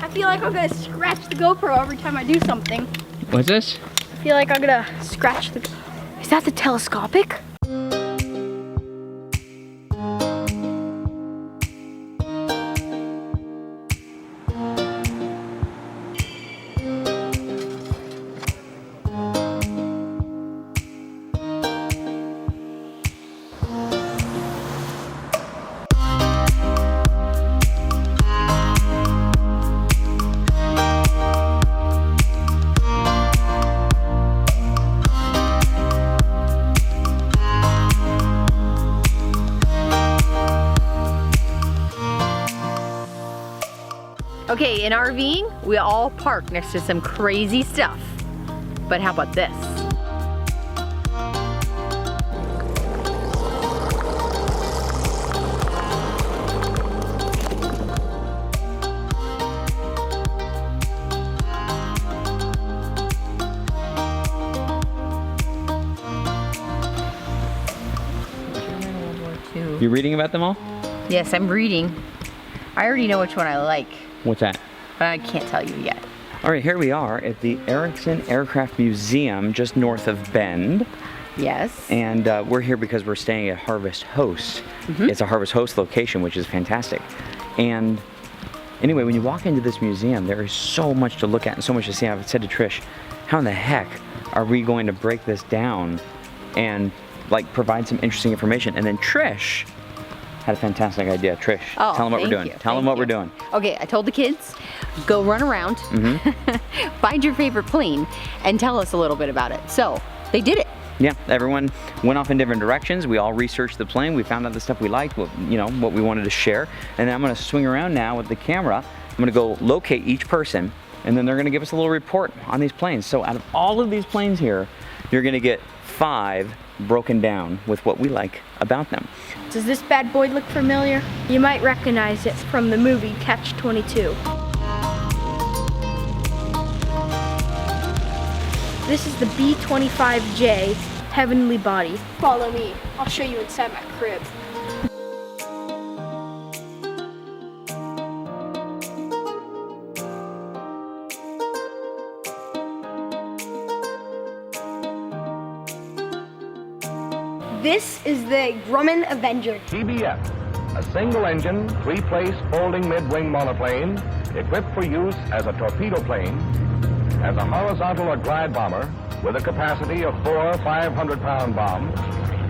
I feel like I'm gonna scratch the GoPro every time I do something. What's this? I feel like I'm gonna scratch the... Is that the telescopic? Okay, in Rving, we all park next to some crazy stuff. But how about this? You reading about them all? Yes, I'm reading. I already know which one I like, What's that? but I can't tell you yet. All right, here we are at the Erickson Aircraft Museum just north of Bend. Yes. And we're here because we're staying at Harvest Host. It's a Harvest Host location, which is fantastic. And anyway, when you walk into this museum, there is so much to look at and so much to see. I've said to Trish, how in the heck are we going to break this down and like provide some interesting information? And then Trish had a fantastic idea. Trish, tell them what we're doing. Tell them what we're doing. Okay, I told the kids, go run around, find your favorite plane, and tell us a little bit about it. So, they did it. Yeah, everyone went off in different directions. We all researched the plane. We found out the stuff we liked, what we wanted to share. And then I'm gonna swing around now with the camera. I'm gonna go locate each person, and then they're gonna give us a little report on these planes. So out of all of these planes here, you're gonna get 5 broken down with what we like about them. Does this bad boy look familiar? You might recognize it from the movie Catch-22. This is the B-25J Heavenly Body. Follow me, I'll show you inside my crib. This is the Grumman Avenger. TBF, a single-engine, 3-place folding mid-wing monoplane equipped for use as a torpedo plane, as a horizontal or glide bomber with a capacity of 4 500-pound bombs,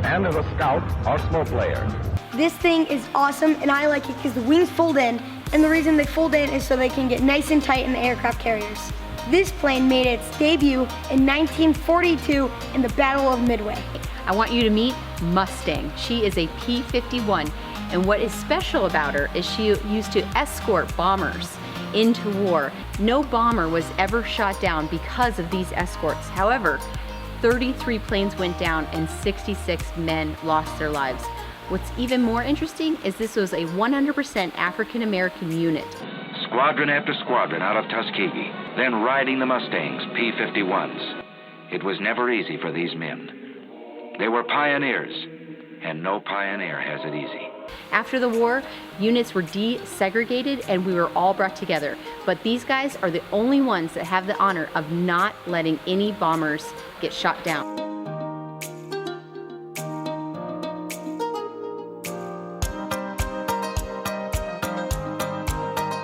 and as a scout or smoke layer. This thing is awesome, and I like it because the wings fold in, and the reason they fold in is so they can get nice and tight in the aircraft carriers. This plane made its debut in 1942 in the Battle of Midway. I want you to meet Mustang. She is a P-51, and what is special about her is she used to escort bombers into war. No bomber was ever shot down because of these escorts. However, 33 planes went down and 66 men lost their lives. What's even more interesting is this was a 100% African-American unit. Squadron after squadron out of Tuskegee, then riding the Mustangs, P-51s. It was never easy for these men. They were pioneers, and no pioneer has it easy. After the war, units were desegregated and we were all brought together. But these guys are the only ones that have the honor of not letting any bombers get shot down.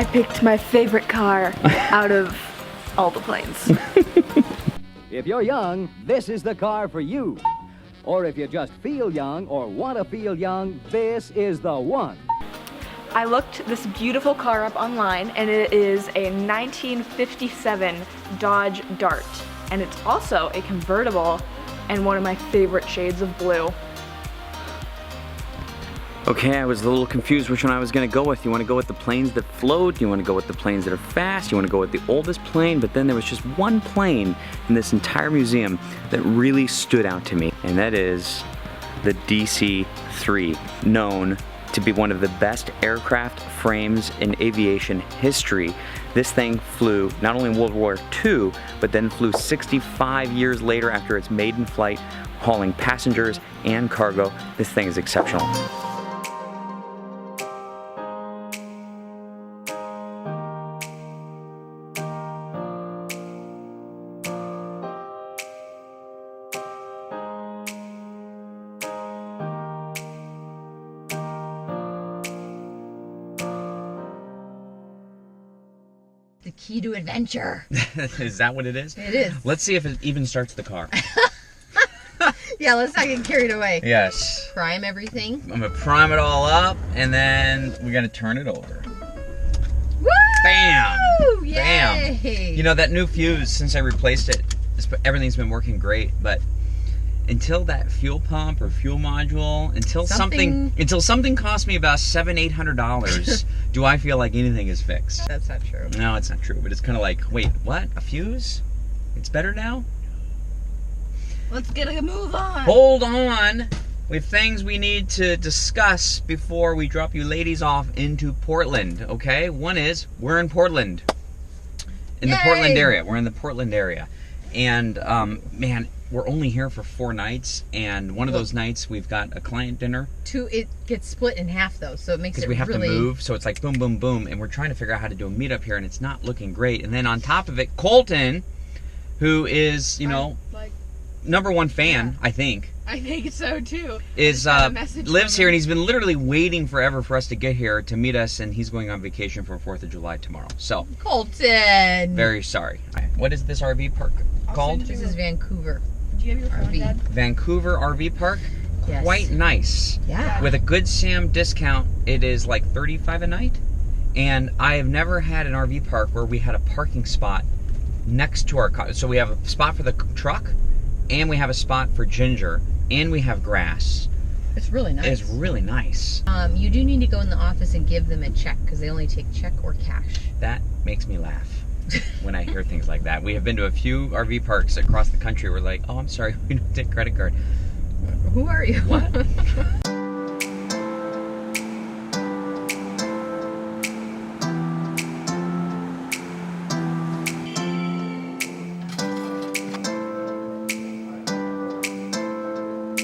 I picked my favorite car out of all the planes. If you're young, this is the car for you. Or if you just feel young or want to feel young, this is the one. I looked this beautiful car up online, and it is a 1957 Dodge Dart. And it's also a convertible and one of my favorite shades of blue. Okay, I was a little confused which one I was gonna go with. You wanna go with the planes that float? You wanna go with the planes that are fast? You wanna go with the oldest plane? But then there was just one plane in this entire museum that really stood out to me, and that is the DC-3, known to be one of the best aircraft frames in aviation history. This thing flew not only in World War II, but then flew 65 years later after its maiden flight, hauling passengers and cargo. This thing is exceptional. The key to adventure. Is that what it is? It is. Let's see if it even starts the car. Yeah, let's not get carried away. Yes. Prime everything. I'm gonna prime it all up, and then we're gonna turn it over. Woo! Bam! Yay! Bam! You know, that new fuse, since I replaced it, everything's been working great, but until that fuel pump or fuel module, until something cost me about $700-800, do I feel like anything is fixed? That's not true. No, it's not true, but it's kind of like, wait, what? A fuse? It's better now? Let's get a move on. Hold on. We have things we need to discuss before we drop you ladies off into Portland, okay? One is, we're in Portland. In the Portland area. We're in the Portland area. And, man, we're only here for 4 nights, and one of those nights we've got a client dinner. It gets split in half, though, so it makes it really... Because we have to move, so it's like boom, boom, boom, and we're trying to figure out how to do a meetup here, and it's not looking great. And then on top of it, Colton, who is, you know... #1 fan, I think. I think so too. Is lives here, and he's been literally waiting forever for us to get here to meet us, and he's going on vacation for 4th of July tomorrow. So Colton. very sorry. What is this RV park called? This is Vancouver. Do you have your phone, Dad? Vancouver RV Park. Yes. Quite nice. Yeah. With a Good Sam discount, it is like $35 a night. And I have never had an RV park where we had a parking spot next to our car. So we have a spot for the truck, and we have a spot for Ginger, and we have grass. It's really nice. It's really nice. You do need to go in the office and give them a check, because they only take check or cash. That makes me laugh when I hear things like that. We have been to a few RV parks across the country. We're like, oh, I'm sorry, we don't take credit card. Who are you? What?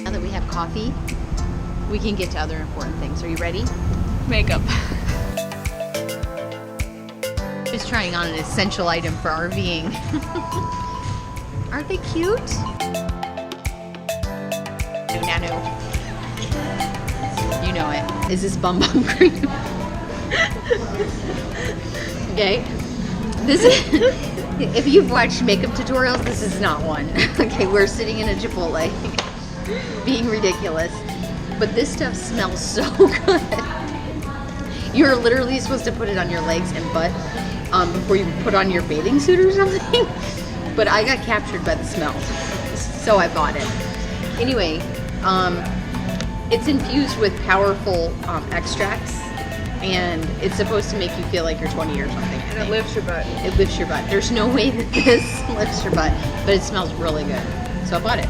Now that we have coffee, we can get to other important things. Are you ready? Makeup. Just trying on an essential item for RVing. Aren't they cute? Nano. You know it. Is this Bum Bum cream? Okay. This is, if you've watched makeup tutorials, this is not one. Okay, we're sitting in a Chipotle being ridiculous. But this stuff smells so good. You're literally supposed to put it on your legs and butt before you put on your bathing suit or something. But I got captured by the smell, so I bought it. Anyway, it's infused with powerful extracts, and it's supposed to make you feel like you're 20 or something. And it lifts your butt. It lifts your butt. There's no way that this lifts your butt, but it smells really good. So I bought it.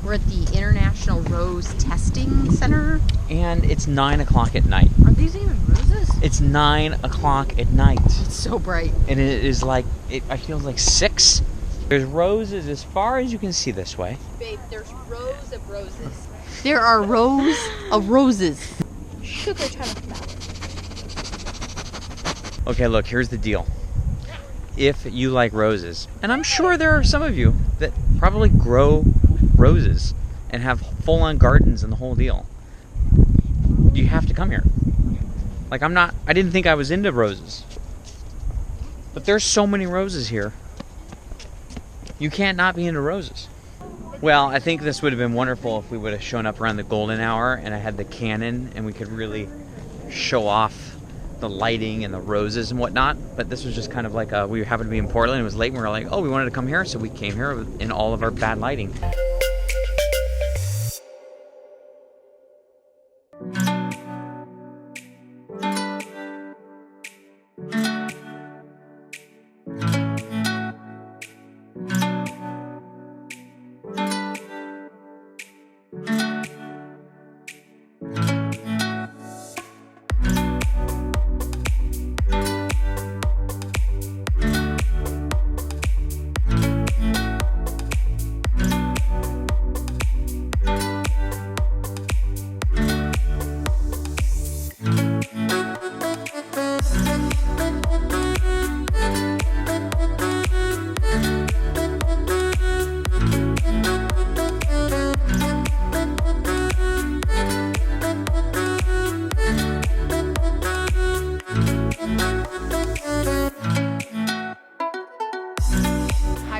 We're at the International Rose Testing Center. And it's 9 o'clock at night. Are these even roses? It's 9 o'clock at night. It's so bright. And it is like, I feel like 6. There's roses as far as you can see this way. Babe, there's rows of roses. There are rows of roses. Sugar turnip. Okay, look, here's the deal. If you like roses, and I'm sure there are some of you that probably grow roses and have full-on gardens and the whole deal, you have to come here. Like, I didn't think I was into roses, but there's so many roses here. You can't not be into roses. Well, I think this would have been wonderful if we would have shown up around the golden hour and I had the Canon and we could really show off the lighting and the roses and whatnot, but this was just kind of like we happened to be in Portland, it was late, and we were like, oh, we wanted to come here, so we came here in all of our bad lighting.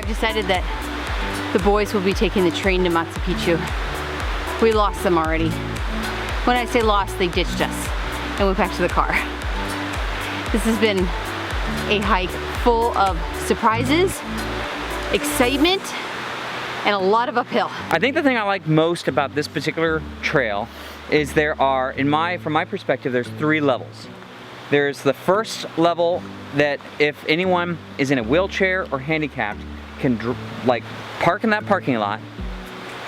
I've decided that the boys will be taking the train to Machu Picchu. We lost them already. When I say lost, they ditched us and went back to the car. This has been a hike full of surprises, excitement, and a lot of uphill. I think the thing I like most about this particular trail is there are, from my perspective, there's 3 levels. There's the first level that if anyone is in a wheelchair or handicapped can like park in that parking lot,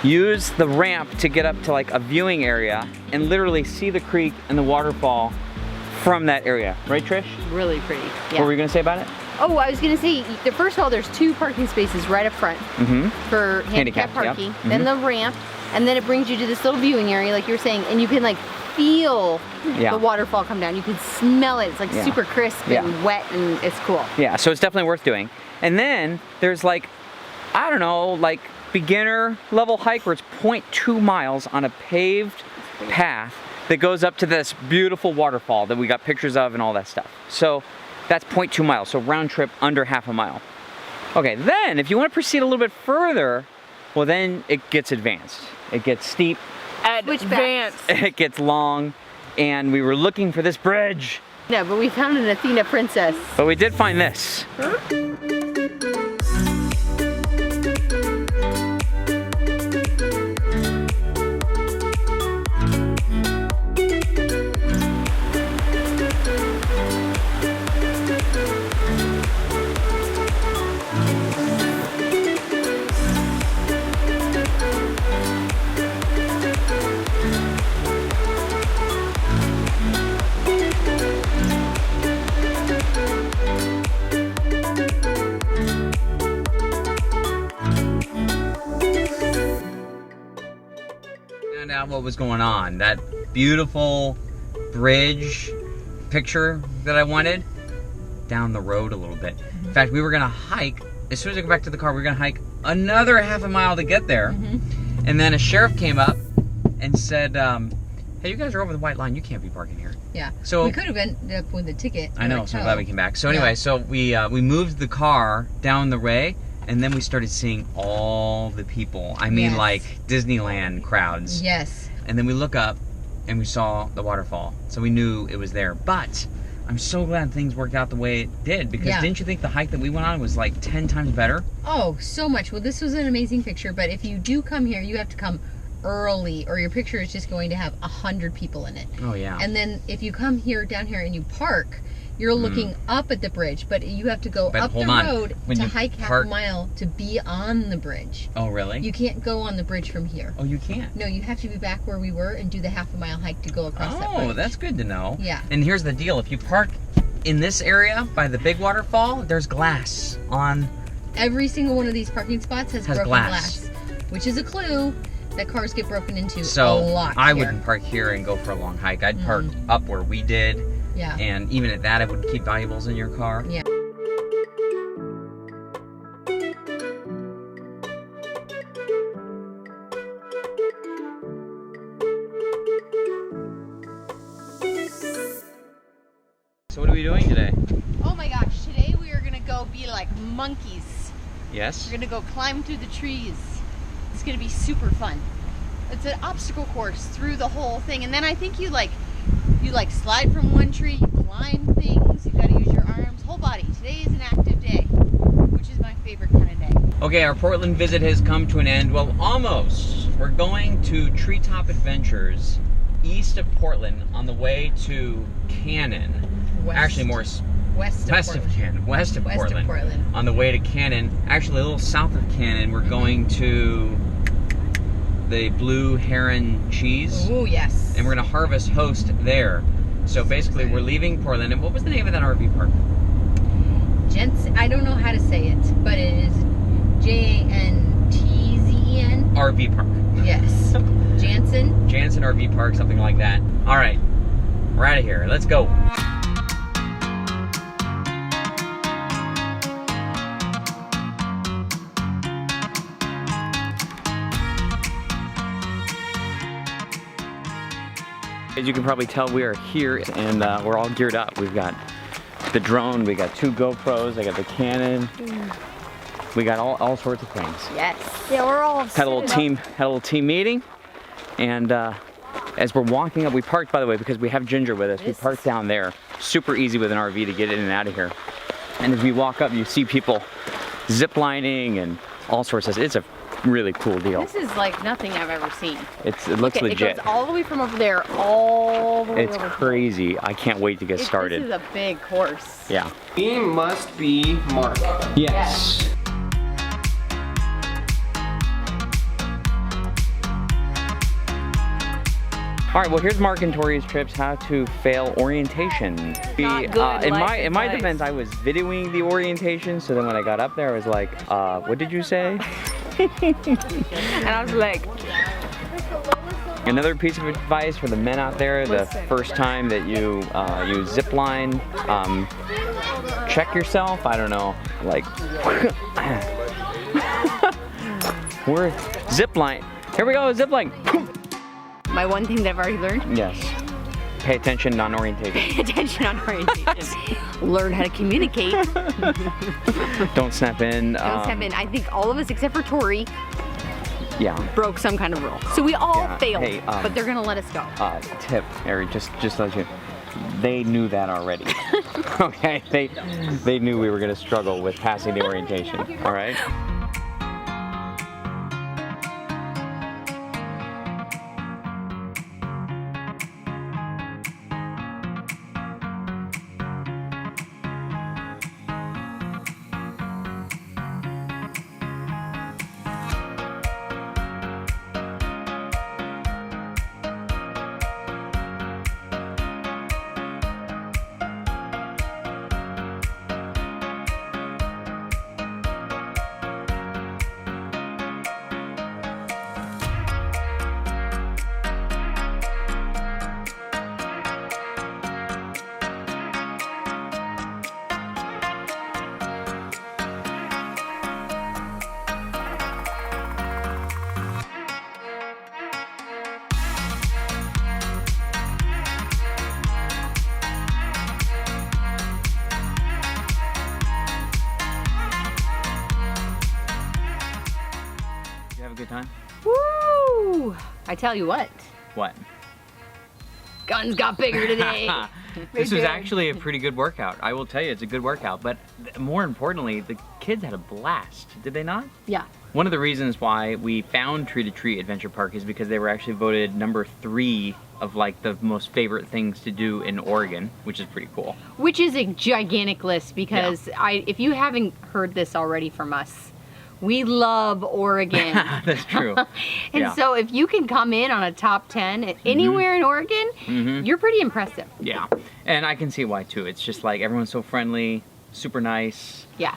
use the ramp to get up to like a viewing area and literally see the creek and the waterfall from that area. Right, Trish? Really pretty. Yeah. What were you gonna say about it? Oh, I was gonna say, first of all, there's 2 parking spaces right up front for handicap parking, yep. then the ramp, and then it brings you to this little viewing area, like you were saying, and you can like feel the waterfall come down. You can smell it. It's like super crisp and wet, and it's cool. Yeah, so it's definitely worth doing. And then there's like, I don't know, like beginner level hike where it's 0.2 miles on a paved path that goes up to this beautiful waterfall that we got pictures of and all that stuff. So that's 0.2 miles, so round trip under half a mile. Okay, then if you want to proceed a little bit further, well then it gets advanced. It gets steep. Advanced. It gets long, and we were looking for this bridge. Yeah, but we found an Athena princess. But we did find this. Out what was going on. That beautiful bridge picture that I wanted down the road a little bit. In fact, we were gonna hike, as soon as I go back to the car, we were gonna hike another half a mile to get there. And then a sheriff came up and said, hey, you guys are over the white line, you can't be parking here. Yeah, so we could have ended up with a ticket. I know, so I'm glad we came back. So anyway, so we moved the car down the way, and then we started seeing all the people. I mean, like Disneyland crowds. Yes. And then we look up and we saw the waterfall. So we knew it was there. But I'm so glad things worked out the way it did, because didn't you think the hike that we went on was like 10 times better? Oh, so much. Well, this was an amazing picture, but if you do come here, you have to come early, or your picture is just going to have 100 people in it. Oh, yeah. And then if you come down here and you park, you're looking up at the bridge, but you have to go up the road to hike half a mile to be on the bridge. Oh, really? You can't go on the bridge from here. Oh, you can't? No, you have to be back where we were and do the half a mile hike to go across that bridge. Oh, that's good to know. Yeah. And here's the deal. If you park in this area by the big waterfall, there's glass on. Every single one of these parking spots has broken glass, which is a clue that cars get broken into a lot I wouldn't park here and go for a long hike. I'd park up where we did. Yeah. And even at that, I wouldn't keep valuables in your car. Yeah. So what are we doing today? Oh my gosh, today we are gonna go be like monkeys. Yes? We're gonna go climb through the trees. It's gonna be super fun. It's an obstacle course through the whole thing, and then I think you slide from one tree, you climb things, you gotta use your arms, whole body. Today is an active day, which is my favorite kind of day. Okay, our Portland visit has come to an end. Well, almost. We're going to Treetop Adventures east of Portland on the way to Cannon. Actually, more west of Portland. On the way to Cannon. Actually, a little south of Cannon, we're going to the Blue Heron cheese. Oh, yes. And we're going to harvest Host there. So basically, we're leaving Portland. And what was the name of that RV park? I don't know how to say it, but it is Jantzen. RV park. Yes. Jantzen RV park, something like that. All right, we're out of here. Let's go. As you can probably tell, we are here and we're all geared up. We've got the drone, we got 2 GoPros, I got the Canon. We got all sorts of things. Yes. Yeah, we're all Had a little team meeting, and as we're walking up, we parked, by the way, because we have Ginger with us. We parked down there. Super easy with an RV to get in and out of here. And as we walk up, you see people zip lining and all sorts of. It's a really cool deal. This is like nothing I've ever seen. It looks legit. It goes all the way from over there, all the way It's over crazy. Here. I can't wait to get started. This is a big course. Yeah. We must be Mark. Yes. All right, well, here's Mark and Tori's trips, how to fail orientation. Not good in life my advice. defense, I was videoing the orientation, so then when I got up there, I was like, what did you say? And I was like, Another piece of advice for the men out there, the first time that you zip line, check yourself, I don't know, like, we're zip line. Here we go, zip line. My one thing that I've already learned. Yes. Pay attention on orientation. Pay attention on orientation. Learn how to communicate. Don't snap in. Don't step in. I think all of us except for Tori Yeah. broke some kind of rule. So we all failed, Hey, but they're gonna let us go. Tip, Harry, just to let you. They knew that already. Okay, they knew we were gonna struggle with passing the orientation. All right. Good time? Woo! I tell you what, What? guns got bigger today. This was actually a pretty good workout. I will tell you, it's a good workout. But more importantly, the kids had a blast. Did they not? Yeah. One of the reasons why we found Tree to Tree Adventure Park is because they were actually voted #3 of like the most favorite things to do in Oregon, which is pretty cool. Which is a gigantic list because if you haven't heard this already from us, we love Oregon. That's true. And so if you can come in on a top 10 anywhere in Oregon, you're pretty impressive. Yeah, and I can see why too. It's just like everyone's so friendly, super nice. Yeah.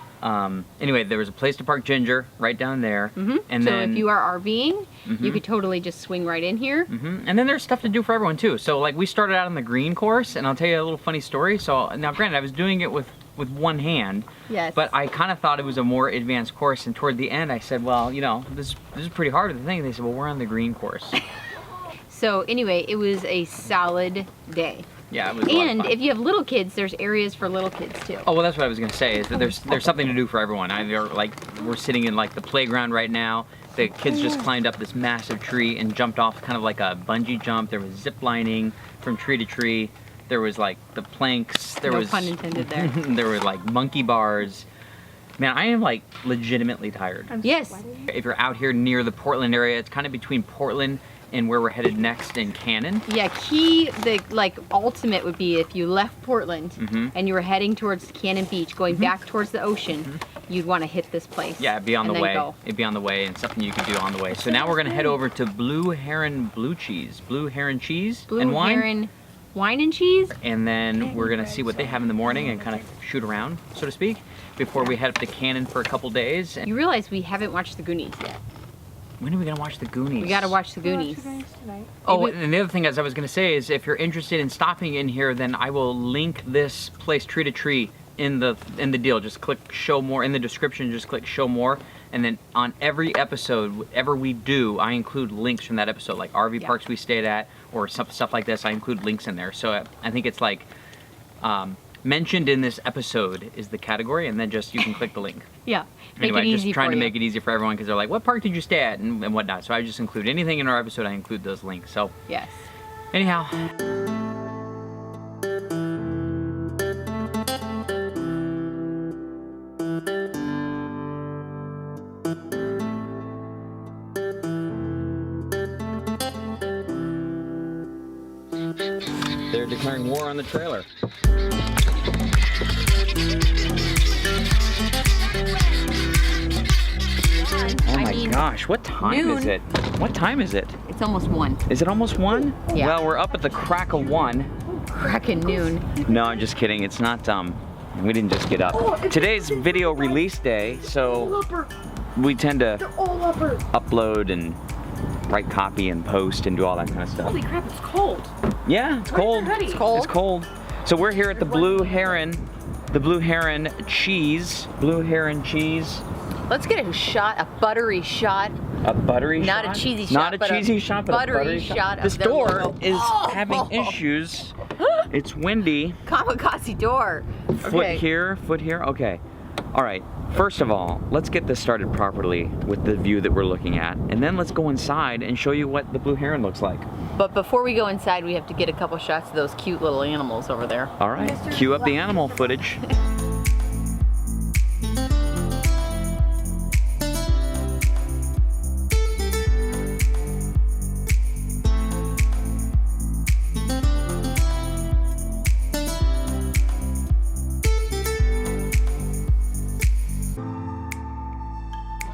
Anyway, there was a place to park Ginger right down there. And so then if you are RVing, you could totally just swing right in here. And then there's stuff to do for everyone too. So like we started out on the green course, and I'll tell you a little funny story. So now granted, I was doing it with one hand. Yes. But I kind of thought it was a more advanced course, and toward the end I said, well, you know, this is pretty hard with the thing. They said, well, we're on the green course. So anyway, it was a solid day. Yeah, it was a lot of And fun. if you have little kids, there's areas for little kids too. Oh, well, that's what I was gonna say, is that there's something to do for everyone. We're sitting in like the playground right now. The kids just climbed up this massive tree and jumped off kind of like a bungee jump. There was zip lining from tree to tree. There was like the planks. There No was pun intended there. There were like monkey bars. Man, I am like legitimately tired. Yes. If you're out here near the Portland area, it's kind of between Portland and where we're headed next in Cannon. Yeah, the ultimate would be if you left Portland and you were heading towards Cannon Beach, going back towards the ocean, you'd want to hit this place. Yeah, it'd be on the and then way. go. It'd be on the way, and something you could do on the way. So now we're gonna head over to Blue Heron cheese Blue and wine. Heron wine and cheese. And then we're gonna see what they have in the morning and kind of shoot around, so to speak, before we head up to Cannon for a couple days. You realize we haven't watched the Goonies yet. When are we gonna watch the Goonies? We gotta watch the Goonies. Oh, and the other thing, as I was gonna say, is if you're interested in stopping in here, then I will link this place, Tree to Tree, in the deal. Just click show more in the description. Just click show more, and then on every episode, whatever we do, I include links from that episode, like RV parks we stayed at, or stuff like this. I include links in there. So I think it's like mentioned in this episode is the category, and then just you can click the link. Yeah. Make Anyway, it easy just trying for to you. make it easy for everyone because they're like, what park did you stay at and whatnot. So I just include anything in our episode, I include those links. So Yes. anyhow. They're declaring war on the trailer. Oh my gosh, what time is it? What time is it? It's almost 1. Is it almost 1? Yeah. Well, we're up at the crack of 1. Cracking noon. No, I'm just kidding. It's not, we didn't just get up. Today's video release day, so we tend to upload and write copy and post and do all that kind of stuff. Holy crap, it's cold. Yeah, it's cold. It's cold. It's cold. So we're here at the Blue Heron cheese. Blue Heron cheese. Let's get a shot, a buttery shot. A buttery shot? Not a cheesy shot, Not a but cheesy shot, but buttery a buttery shot of This their door logo. is having issues. It's windy. Kamikaze door. Foot here, foot here. Okay. All right. First of all, let's get this started properly with the view that we're looking at, and then let's go inside and show you what the Blue Heron looks like. But before we go inside, we have to get a couple shots of those cute little animals over there. All right. Cue up the animal footage.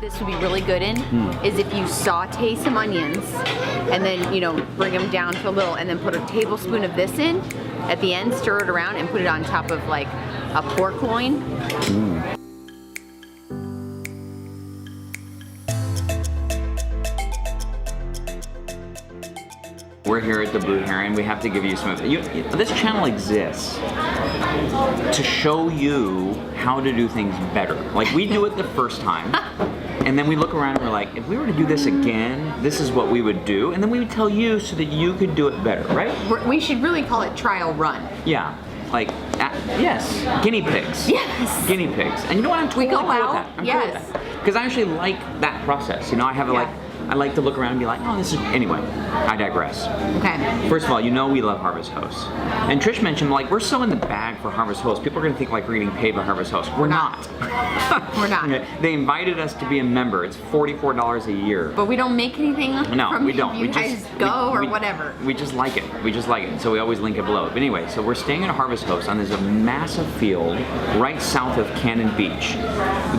This would be really good in is if you saute some onions and then, you know, bring them down to a little and then put a tablespoon of this in at the end, stir it around and put it on top of like a pork loin. We're here at the Blue Heron. We have to give you some. This channel exists to show you how to do things better. Like we do it the first time, and then we look around and we're like, if we were to do this again, this is what we would do, and then we would tell you so that you could do it better, right? We should really call it trial run. Yeah. Like, yes, guinea pigs. Yes. Guinea pigs. And you know what? I'm totally We go cool with out, that. I'm yes. cool with that. Because I actually like that process. You know, I have I like to look around and be like, oh, this is, anyway, I digress. Okay. First of all, you know we love Harvest Hosts. And Trish mentioned, like, we're so in the bag for Harvest Hosts. People are going to think, like, we're getting paid by Harvest Hosts. We're not. We're not. They invited us to be a member. It's $44 a year. But we don't make anything No, from we don't. You guys go or whatever. We just like it. We just like it. So we always link it below. But anyway, so we're staying at a Harvest Host on this massive field right south of Cannon Beach.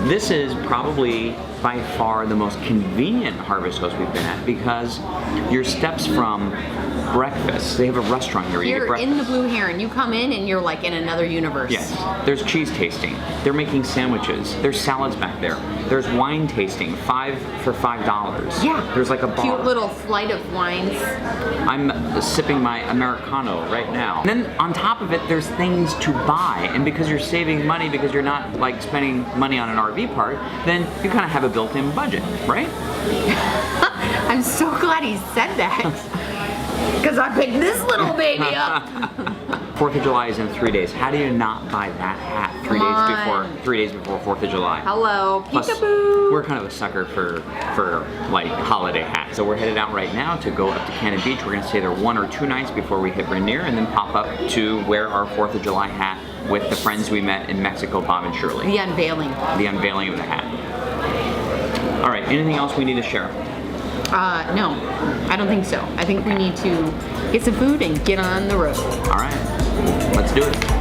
This is probably by far the most convenient Harvest Host we've been at because your steps from breakfast, they have a restaurant here where you get You're breakfast. in the Blue Heron. You come in and you're like in another universe. Yes. There's cheese tasting. They're making sandwiches. There's salads back there. There's wine tasting, 5 for $5. Yeah. There's like a bar. Cute little flight of wines. I'm sipping my Americano right now. And then on top of it, there's things to buy. And because you're saving money, because you're not like spending money on an RV park, then you kind of have a built-in budget, right? I'm so glad he said that. Because I picked this little baby up. 4th of July is in 3 days. How do you not buy that hat 3 days before 4th of July? Hello, Plus, peekaboo. we're kind of a sucker for like holiday hats. So we're headed out right now to go up to Cannon Beach. We're gonna stay there 1 or 2 nights before we hit Rainier and then pop up to wear our 4th of July hat with the friends we met in Mexico, Bob and Shirley. The unveiling. The unveiling of the hat. All right, anything else we need to share? No, I don't think so. I think we need to get some food and get on the road. All right, let's do it.